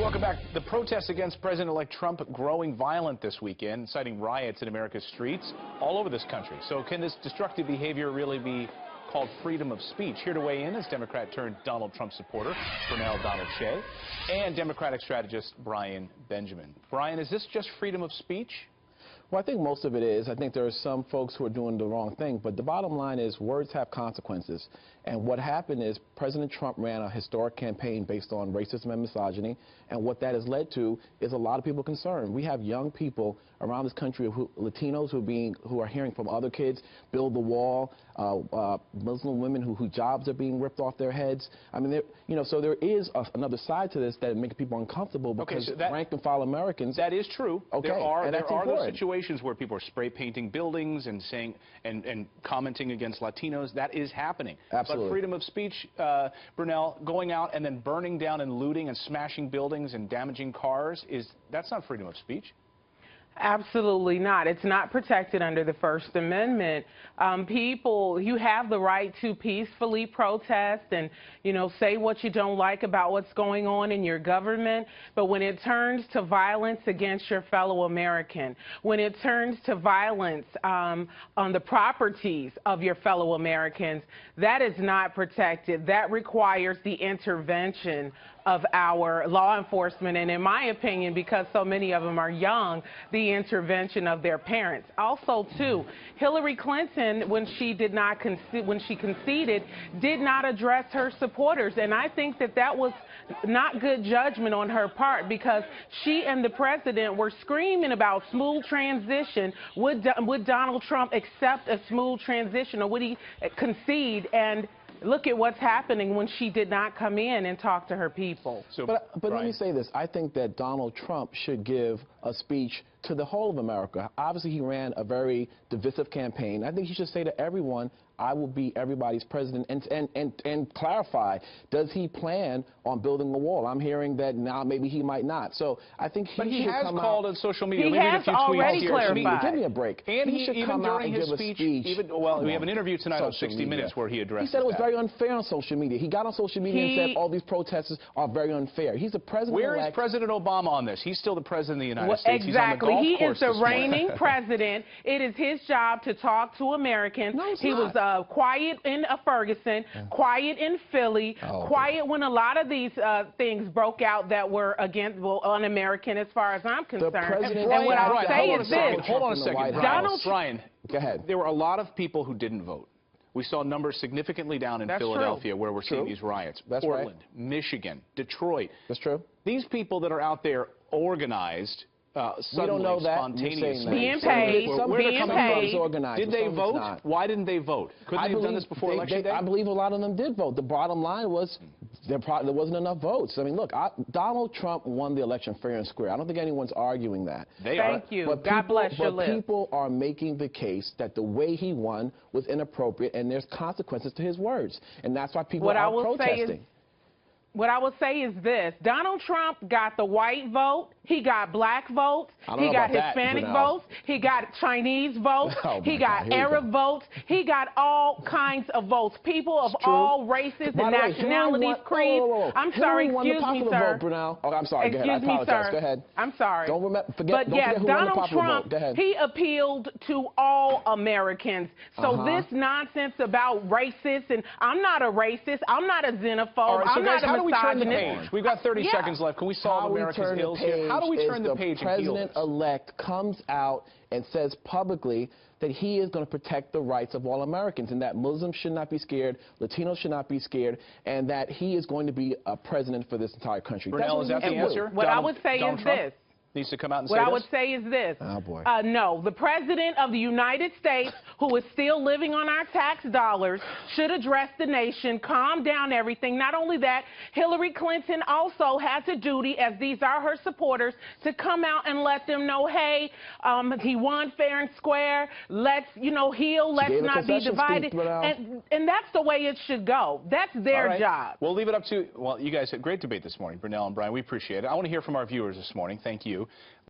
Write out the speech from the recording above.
Welcome back. The protests against President-elect Trump growing violent this weekend, inciting riots in America's streets all over this country. So can this destructive behavior really be called freedom of speech? Here to weigh in is Democrat turned Donald Trump supporter Brunel Donald Shea and Democratic strategist Brian Benjamin. Brian, is this just freedom of speech? Well, I think most of it is. I think there are some folks who are doing the wrong thing, but the bottom line is words have consequences. And what happened is President Trump ran a historic campaign based on racism and misogyny, and what that has led to is a lot of people concerned. We have young people around this country, Latinos who are hearing from other kids, build the wall, Muslim women whose jobs are being ripped off their heads. I mean, so there is another side to this that makes people uncomfortable because rank and file Americans. That is true. Okay, there are those situations where people are spray painting buildings and saying and commenting against Latinos. That is happening. Absolutely. But freedom of speech, Brunel, going out and then burning down and looting and smashing buildings and damaging cars, that's not freedom of speech. Absolutely not. It's not protected under the First Amendment. People, you have the right to peacefully protest and, say what you don't like about what's going on in your government. But when it turns to violence against your fellow American, when it turns to violence on the properties of your fellow Americans, that is not protected. That requires the intervention of our law enforcement, and in my opinion, because so many of them are young, the intervention of their parents. Also, too, Hillary Clinton, when she conceded, did not address her supporters, and I think that was not good judgment on her part, because she and the president were screaming about smooth transition. Would Donald Trump accept a smooth transition, or would he concede? And look at what's happening when she did not come in and talk to her people. But let me say this. I think that Donald Trump should give a speech to the whole of America. Obviously, he ran a very divisive campaign. I think he should say to everyone, I will be everybody's president, and clarify, does he plan on building a wall? I'm hearing that now maybe he might not. So I think he has called on social media. He has already clarified. Give me a break. And he should come out and give a speech. We have an interview tonight on 60 Minutes where he addressed He said it was very unfair on social media. He got on social media and said all these protesters are very unfair. He's the president-elect. Where is President Obama on this? He's still the president of the United States. Exactly. He is the reigning president. It is his job to talk to Americans. No, it's he not. was quiet in Ferguson, quiet in Philly, quiet when a lot of these things broke out that were un-American as far as I'm concerned. And what I'll say is this. Hold on a second. Brian, go ahead. There were a lot of people who didn't vote. We saw numbers significantly down in Philadelphia where we're seeing these riots. Portland, Michigan, Detroit. That's true. These people that are out there organized, suddenly, spontaneously. Being paid. Did they vote? Why didn't they vote? Couldn't they have done this before Election Day? I believe a lot of them did vote. The bottom line was there wasn't enough votes. I mean, look, Donald Trump won the election fair and square. I don't think anyone's arguing that. Thank you. God bless your lips. But people are making the case that the way he won was inappropriate, and there's consequences to his words. And that's why people are protesting. What I would say is this. Donald Trump got the white vote. He got black votes. He got Hispanic votes. He got Chinese votes. He got Arab votes. He got all kinds of votes. People of all races and nationalities, creeds. I'm sorry, excuse me, sir. Oh, I'm sorry. Go ahead. I apologize. Go ahead. I'm sorry. Don't forget who Donald Trump, Go ahead. he appealed to all Americans. So this nonsense about racists, and I'm not a racist. I'm not a xenophobe. I'm not a misogynist. We've got 30 seconds left. Can we solve America's ills here? How do we turn the page? The president-elect comes out and says publicly that he is going to protect the rights of all Americans, and that Muslims should not be scared, Latinos should not be scared, and that he is going to be a president for this entire country. Brunel, is that the answer? What I would say is this. Needs to come out and say this? What I would say is this. Oh, boy. No, the president of the United States, who is still living on our tax dollars, should address the nation, calm down everything. Not only that, Hillary Clinton also has a duty, as these are her supporters, to come out and let them know, hey, he won fair and square. Let's, heal. Let's not be divided. And that's the way it should go. That's their job. We'll leave it up to, you guys had a great debate this morning, Brunel and Brian. We appreciate it. I want to hear from our viewers this morning. Thank you.